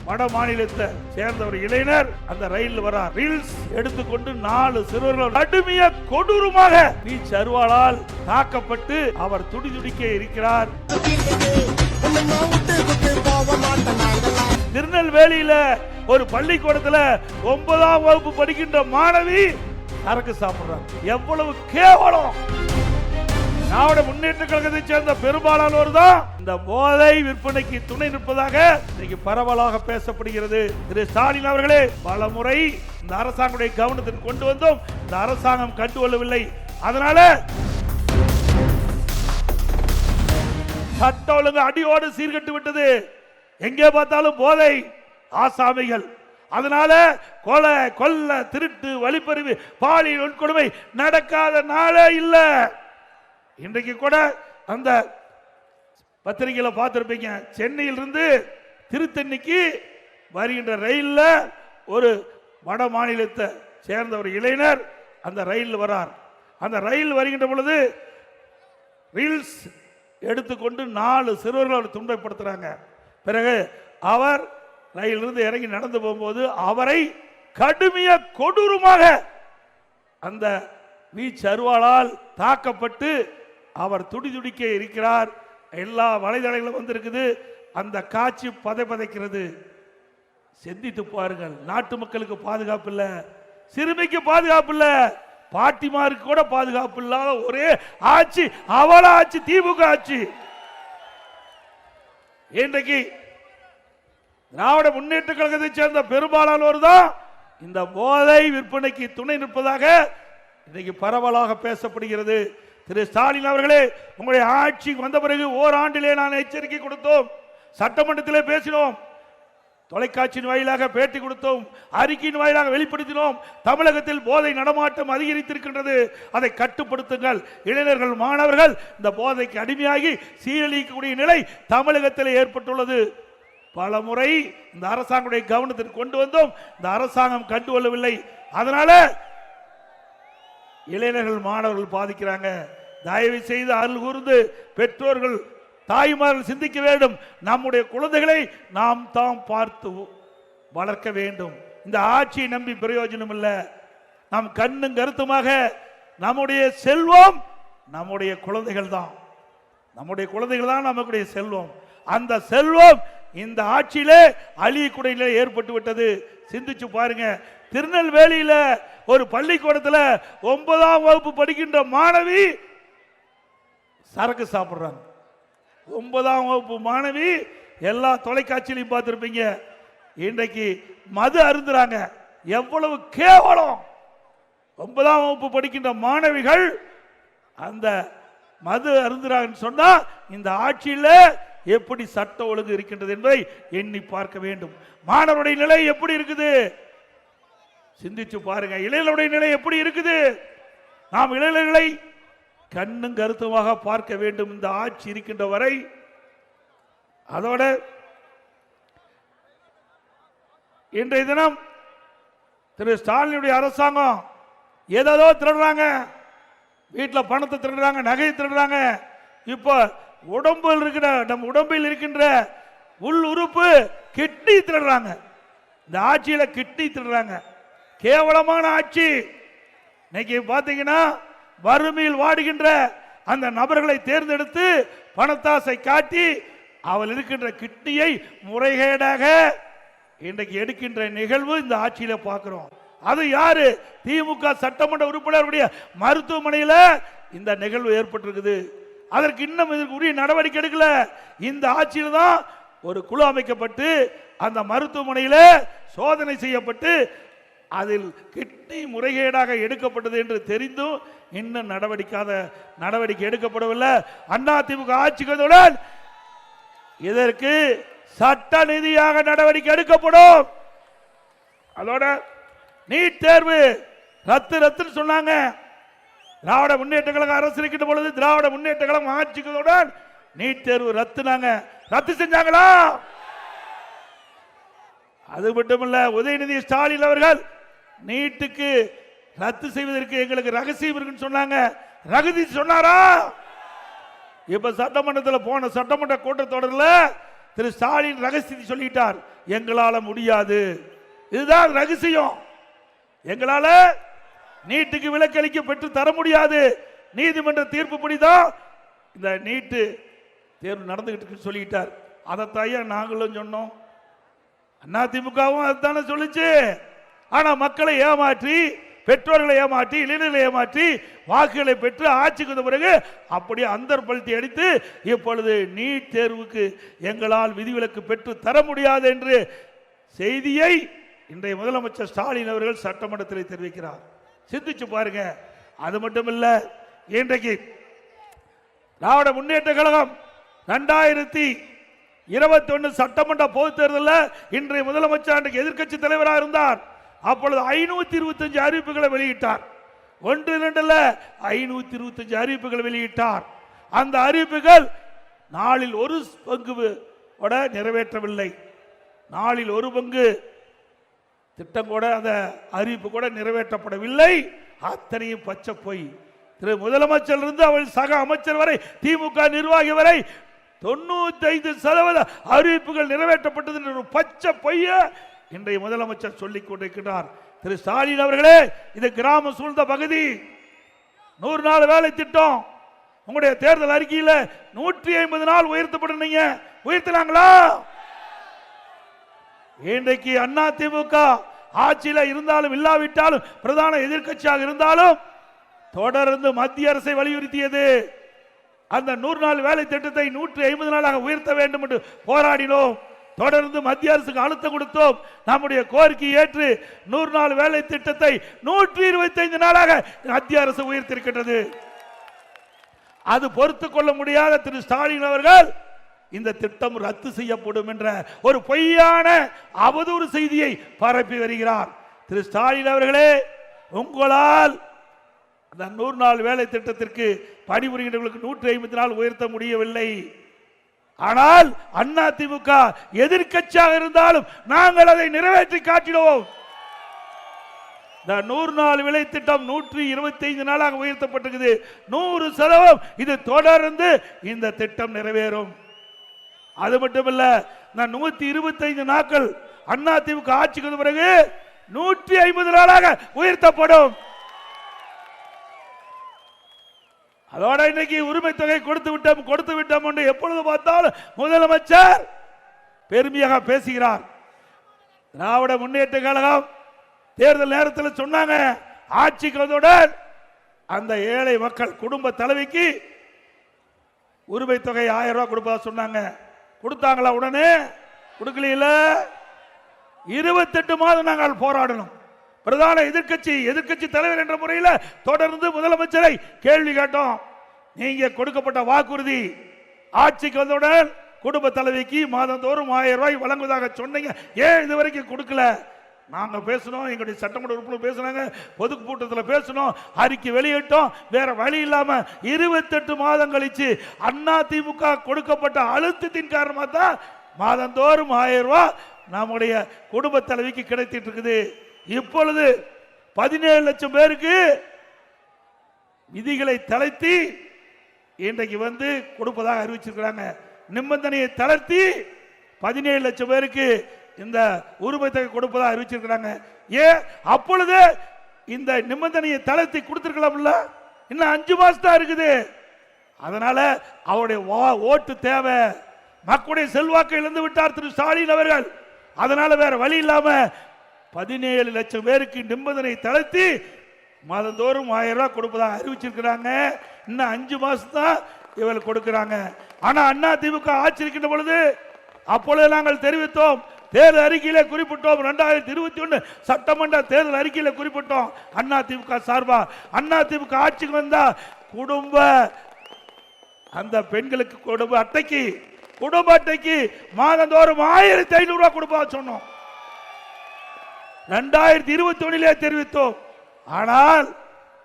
வட மாநிலத்தை சேர்ந்த ஒரு இளைஞர் அந்த ரயில் வரார். ரீல்ஸ் எடுத்துக்கொண்டு 4 சிறுவர்கள் கடுமைய கொடூரமாக பீச் அருவாளால் தாக்கப்பட்டு அவர் துடிதுடிக்க இருக்கிறார். திருநெல்வேலியில ஒரு பள்ளிக்கூடத்துல 9ஆம் வகுப்பு படிக்கின்ற மாணவி சரக்கு சாப்பிடுறாங்க. எவ்வளவு கேவலம்! திராவிட முன்னேற்ற கழகத்தை சேர்ந்த பெரும்பாலானோர் தான் இந்த போதை விற்பனைக்கு துணை நிற்பதாக இன்னைக்கு பரவலாக பேசப்படுகிறது. திரு ஸ்டாலின் அவர்களே, பல முறை இந்த அரசாங்கத்துடைய கவனத்திற்கு கொண்டு வந்தோம். இந்த அரசாங்கம் கண்டுகொள்ளவில்லை. அதனால சட்ட ஒழுங்கு அடியோடு சீர்கட்டு விட்டது. எங்கே பார்த்தாலும் போதை ஆசாமிகள். அதனால கொலை, கொல்ல, திருட்டு, வழிப்பறிவு, பாலியல் வன்கொடுமை நடக்காத நாளே இல்ல. இன்றைக்கு கூட அந்த பத்திரிகையில பார்த்திருப்பீங்க, சென்னையிலிருந்து திருத்தணிக்கு வருகின்ற ரயில்ல ஒரு வட மாநிலத்தை சேர்ந்த ஒரு இளைஞர் அந்த ரயில் வரார். அந்த ரயில் வருகின்ற பொழுது ரீல்ஸ் எடுத்துக்கொண்டு 4 சிறுவர்கள் துன்பப்படுத்துறாங்க. பிறகு அவர் ரயிலிருந்து இறங்கி நடந்து போகும்போது அவரை கடுமைய கொடூரமாக அந்த வீச்சு அருவாளால் தாக்கப்பட்டு அவர் துடிதுடிக்க இருக்கிறார். எல்லா வலைதளங்களும் வந்திருக்குது. அந்த காட்சி பதைக்கிறது. சிந்தித்து பாருங்கள். நாட்டு மக்களுக்கு பாதுகாப்பு இல்ல, சிறுமிக்கு பாதுகாப்பு இல்ல, பாட்டிமாருக்கு கூட பாதுகாப்பு இல்லாத ஒரே ஆட்சி அவள ஆட்சி, திமுக ஆட்சி. இன்றைக்கு திராவிட முன்னேற்ற கழகத்தை சேர்ந்த பெரும்பாலானோர் தான் இந்த போதை விற்பனைக்கு துணை நிற்பதாக இன்னைக்கு பரவலாக பேசப்படுகிறது. திரு ஸ்டாலின் அவர்களே, உங்களுடைய ஆட்சிக்கு வந்த பிறகு ஓராண்டிலே நான் எச்சரிக்கை கொடுத்தோம், சட்டமன்றத்திலே பேசினோம், தொலைக்காட்சியின் வாயிலாக பேட்டி கொடுத்தோம், அறிக்கையின் வாயிலாக வெளிப்படுத்தினோம். தமிழகத்தில் போதை நடமாட்டம் அதிகரித்திருக்கின்றது, அதை கட்டுப்படுத்துங்கள். இளைஞர்கள், மாணவர்கள் இந்த போதைக்கு அடிமையாகி சீரழிக்கக்கூடிய நிலை தமிழகத்தில் ஏற்பட்டுள்ளது. பல முறை இந்த அரசாங்கத்துடைய கவனத்திற்கு கொண்டு வந்தோம். இந்த அரசாங்கம் கண்டுகொள்ளவில்லை. அதனால இளைஞர்கள், மாணவர்கள் பாதிக்கிறாங்க. தயவு செய்து அருள் கூர்ந்து பெற்றோர்கள், தாய்மார்கள் சிந்திக்க வேண்டும். நம்முடைய குழந்தைகளை நாம் தான் பார்த்து வளர்க்க வேண்டும். இந்த ஆட்சியை நம்பி பிரயோஜனம் இல்லை. நாம் கண்ணும் கருத்துமாக நம்முடைய செல்வம் நம்முடைய குழந்தைகள் தான். நம்முடைய குழந்தைகள் தான் நம்முடைய செல்வம். அந்த செல்வம் இந்த ஆட்சியிலே அழியக்கூடிய நிலை ஏற்பட்டு விட்டது. சிந்திச்சு பாருங்க. திருநெல்வேலியில ஒரு பள்ளிக்கூடத்தில் 9ஆம் வகுப்பு படிக்கின்ற மாணவி சரக்கு சாப்பிடுறாங்க. 9ஆம் வகுப்பு மாணவி, எல்லா தொலைக்காட்சியிலையும் பார்த்திருப்பீங்க. இன்றைக்கு மது அருந்துறாங்க. எவ்வளவு கேவலம்! 9ஆம் வகுப்பு படிக்கின்ற மாணவிகள் அந்த மது அருந்துறாங்கன்னு சொன்னா இந்த ஆட்சியில் எப்படி சட்ட ஒழுங்கு இருக்கின்றது என்பதை எண்ணி பார்க்க வேண்டும். மாணவருடைய நிலை எப்படி இருக்குது சிந்திச்சு பாருங்க. இளைஞருடைய நிலை எப்படி இருக்குது? நாம் இளைஞர்களை கண்ணும் கருத்துமாக பார்க்க வேண்டும் இந்த ஆட்சி இருக்கின்ற வரை. அதோட இன்றைய தினம் திரு ஸ்டாலினுடைய அரசாங்கம் ஏதோ திருடுறாங்க, வீட்டில் பணத்தை திருடுறாங்க, நகையை திருடுறாங்க. இப்ப உடம்பில் இருக்கிற நம் உடம்பில் இருக்கின்ற உள் உறுப்பு கிட்னி திருடுறாங்க. இந்த ஆட்சியில கிட்னி திருடுறாங்க. கேவலமான ஆட்சி. இன்னைக்கு பாத்தீங்கன்னா வறுமையில் வாடுகின்ற அந்த நபர்களை தேர்ந்தெடுத்து பணத்தாசை காட்டி அவள் இருக்கின்ற கிட்னியை முறைகேடாக இன்றைக்கு எடுக்கின்ற நிகழ்வு இந்த ஆட்சியில பார்க்கிறோம். அது யாரு? திமுக சட்டமன்ற உறுப்பினருடைய மருத்துவமனையில இந்த நிகழ்வு ஏற்பட்டிருக்குது. அதற்கு இன்னும் உரிய நடவடிக்கை எடுக்கல. இந்த ஆட்சியில் தான் ஒரு குழு அமைக்கப்பட்டு அந்த மருத்துவமனையில் சோதனை செய்யப்பட்டு அதில் கிட்னி முறைகேடாக எடுக்கப்பட்டது என்று தெரிந்தும் இன்னும் நடவடிக்கை எடுக்கப்படவில்லை. அதிமுக ஆட்சிகளுடன் இதற்கு சட்ட ரீதியாக நடவடிக்கை எடுக்கப்படும். அதோட நீட் தேர்வு ரத்து சொன்னாங்க. திராவிட முன்னேற்ற கழகம் அரசு இருக்கின்ற பொழுது திராவிட முன்னேற்ற கழகம் ஆட்சிகளுடன் நீட் தேர்வு ரத்து செஞ்சாங்களா? அது மட்டுமல்ல, உதயநிதி ஸ்டாலின் அவர்கள் நீட்டுக்கு ரத்து செய்வதற்கு எங்களுக்கு ரகசியம் இருக்குன்னு சொன்னாங்க. ரகசியம் சொன்னாரா? இப்ப சட்டமன்றத்தில் போன சட்டமன்ற கூட்டத்தொடரில் திரு ஸ்டாலின் ரகசியத்தை சொல்லிட்டார், எங்களால முடியாது. இதுதான் ரகசியம். எங்களால நீட்டுக்கு விலக்களிக்க பெற்று தர முடியாது. நீதிமன்ற தீர்ப்புப்படிதான் இந்த நீட்டு தேர்வு நடந்துகிட்டு சொல்லிட்டார். அதைத்தான் நாங்களும் சொன்னோம், அதிமுகவும் அதுதானே சொல்லிச்சு. ஆனா மக்களை ஏமாற்றி, பெற்றோர்களை ஏமாற்றி, இளைஞர்களை ஏமாற்றி வாக்குகளை பெற்று ஆட்சிக்கு வந்த பிறகு அப்படியே அந்தர்பல்ட்டி அடித்து இப்பொழுது நீட் தேர்வுக்கு எங்களால் விதிவிலக்கு பெற்று தர முடியாது என்று செய்தியை இன்றைய முதலமைச்சர் ஸ்டாலின் அவர்கள் சட்டமன்றத்தில் தெரிவிக்கிறார். சிந்திச்சு பாருங்க. அது மட்டுமல்ல, இன்றைக்கு திராவிட முன்னேற்ற கழகம் 2021 சட்டமன்ற பொதுத் தேர்தலில் இன்றைய முதலமைச்சர் எதிர்க்கட்சி தலைவராக இருந்தார். அப்பொழுது 525 அறிவிப்புகளை வெளியிட்டார். 1-2 525 அறிவிப்புகள் வெளியிட்டார். அந்த அறிவிப்புகள் நாளில் ஒரு பங்கு கூட நிறைவேற்றவில்லை. நாளில் ஒரு பங்கு திட்டம் கூட, அந்த அறிவிப்பு கூட நிறைவேற்றப்படவில்லை. அத்தனையும் பச்சை பொய். திரு முதலமைச்சர் இருந்து அவள் சக அமைச்சர் வரை, திமுக நிர்வாகி வரை 95% அறிவிப்புகள் நிறைவேற்றப்பட்டது என்ற பச்சை பொய்ய இன்றைய முதலமைச்சர் சொல்லிக் கொண்டிருக்கிறார். திரு ஸ்டாலின் அவர்களே, இது கிராம சூழ்ந்த பகுதி, 100 நாள் வேலை திட்டம் உங்களுடைய தேர்தல் அறிக்கையில் 150 நாள் உயர்த்தப்படுறீங்க. உயர்த்தினாங்களா? இன்றைக்கு அதிமுக ஆட்சியில் இருந்தாலும் இல்லாவிட்டாலும் பிரதான எதிர்க்கட்சியாக இருந்தாலும் தொடர்ந்து மத்திய அரசை வலியுறுத்தியது. அந்த 100 நாள் வேலை திட்டத்தை 150 நாளாக உயர்த்த வேண்டும் என்று போராடினோம். தொடர்ந்து மத்திய அரசுக்கு அழுத்தம் கொடுத்தோம். நம்முடைய கோரிக்கை ஏற்று 100 நாள் வேலை திட்டத்தை 125 நாளாக மத்திய அரசு உயர்த்திருக்கிறது. அது பொறுத்துக் கொள்ள முடியாத திரு ஸ்டாலின் அவர்கள் இந்த திட்டம் ரத்து செய்யப்படும் என்ற ஒரு பொய்யான அவதூறு செய்தியை பரப்பி வருகிறார். திரு ஸ்டாலின் அவர்களே, உங்களால் அந்த 100 நாள் வேலை திட்டத்திற்கு பணிபுரிகின்றவர்களுக்கு 150 நாள் உயர்த்த முடியவில்லை. ஆனால் அதிமுக எதிர்க்கட்சியாக இருந்தாலும் நாங்கள் அதை நிறைவேற்றி காட்டினோம். இந்த 100 நாள் வேலை திட்டம் 125 நாளாக உயர்த்தப்பட்டிருக்கிறது. 100% இது தொடர்ந்து இந்த திட்டம் நிறைவேறும். அது மட்டுமல்ல, 125 நாட்கள் அதிமுக ஆட்சிக்கு வந்த பிறகு 150 நாளாக உயர்த்தப்படும். அதோட இன்னைக்கு உரிமை தொகை கொடுத்து விட்டோம் என்று எப்பொழுது பார்த்தாலும் முதலமைச்சர் பெருமையாக பேசுகிறார். திராவிட முன்னேற்ற கழகம் தேர்தல் நேரத்தில் சொன்னாங்க, ஆட்சிக்கு வந்தவுடன் அந்த ஏழை மக்கள் குடும்ப தலைவிக்கு உரிமை தொகை 1000 ரூபாய் கொடுப்பதா சொன்னாங்க. கொடுத்தாங்களா? உடனே கொடுக்கல. 28 மாதம் நாங்கள் போராடணும். பிரதான எதிர்க்கட்சி தலைவர் என்ற முறையில் தொடர்ந்து முதலமைச்சரை கேள்வி கேட்டோம். நீங்க கொடுக்கப்பட்ட வாக்குறுதி ஆட்சிக்கு வந்தவுடன் குடும்ப தலைவிக்கு மாதந்தோறும் 1000 ரூபாய் வழங்குவதாக சொன்னீங்க, ஏன் இதுவரைக்கும் கொடுக்கல? நாங்க பேசணும், எங்களுடைய சட்டமன்ற உறுப்பினர் பேசினாங்க, பொதுக்கூட்டத்தில் பேசணும், அறிக்கை வெளியிட்டோம். வேற வழி இல்லாம 28 மாதம் கழிச்சு அதிமுக கொடுக்கப்பட்ட அழுத்தத்தின் காரணமாக தான் மாதந்தோறும் 1000 ரூபாய் நம்முடைய குடும்ப தலைவிக்கு கிடைத்திட்டு இருக்குது. இப்பொழுது 17 லட்சம் பேருக்கு விதிகளை தளர்த்தி இன்றைக்கு கொடுப்பதாக அறிவிச்சிருக்கிறாங்க. நிபந்தனையை தளர்த்தி 17 லட்சம் பேருக்கு இந்த உரிமை தொகை கொடுப்பதாக அறிவிச்சிருக்கிறாங்க. ஏன் அப்பொழுது இந்த நிபந்தனையை தளர்த்தி கொடுத்திருக்கலாம்ல? இன்னும் 5 மாசம் தான் இருக்குது. அதனால அவருடைய ஓட்டு தேவை. மக்களுடைய செல்வாக்கை இழந்து விட்டார் திரு ஸ்டாலின் அவர்கள். அதனால வேற வழி இல்லாம 17 லட்சம் பேருக்கு நிபந்தனை தளர்த்தி மாதந்தோறும் 1000 ரூபாய் கொடுப்பதாக அறிவிச்சிருக்கிறாங்க. இன்னும் 5 மாசம் தான் இவர்கள் கொடுக்கிறாங்க. ஆனா அதிமுக ஆட்சி இருக்கின்ற பொழுது அப்பொழுது நாங்கள் தெரிவித்தோம், தேர்தல் அறிக்கையில குறிப்பிட்டோம், 2021 சட்டமன்ற தேர்தல் அறிக்கையில குறிப்பிட்டோம், அதிமுக சார்பா அதிமுக ஆட்சிக்கு வந்தா குடும்ப அந்த பெண்களுக்கு குடும்ப அட்டைக்கு மாதந்தோறும் 1500 ரூபாய் கொடுப்பா சொன்னோம். 2021 தெரிவித்தோம். ஆனால்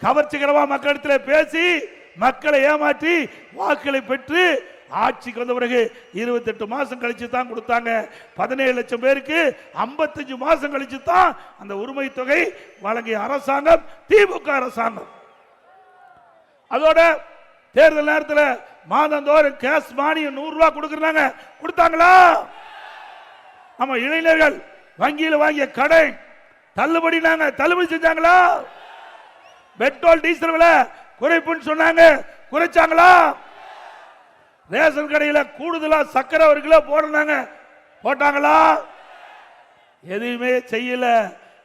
கவர்ச்சிகரமா மக்களிடத்தில் பேசி மக்களை ஏமாற்றி வாக்குகளை பெற்று ஆட்சிக்கு வந்த பிறகு 28 மாசம் கழிச்சு தான் கொடுத்தாங்க. 17 லட்சம் பேருக்கு 55 மாசம் கழிச்சு தான் அந்த உரிமை தொகை வழங்கிய அரசாங்கம் திமுக அரசாங்கம். அதோட தேர்தல் நேரத்தில் மாதந்தோறும் கேஸ் மானியம் 100 ரூபாய் கொடுக்கறாங்க, கொடுத்தாங்களா? நம்ம இளைஞர்கள் வங்கியில் வாங்கிய கடை தள்ளுபடி செஞ்சாங்களா? பெட்ரோல் டீசல் விலை குறைப்புன்னு சொன்னாங்க, குறைச்சாங்களா? ரேஷன் கடையில் கூடுதலா சக்கரை 1 கிலோ போட்டாங்களா? எதுவுமே செய்யல.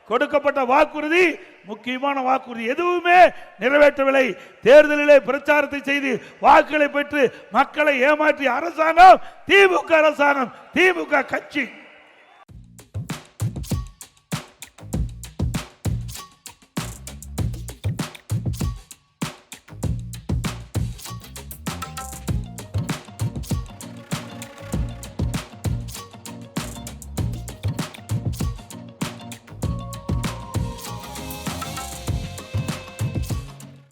கொடுக்கப்பட்ட வாக்குறுதி, முக்கியமான வாக்குறுதி எதுவுமே நிறைவேற்றவில்லை. தேர்தலிலே பிரச்சாரத்தை செய்து வாக்குகளை பெற்று மக்களை ஏமாற்றிய அரசாங்கம் திமுக அரசாங்கம், திமுக கட்சி.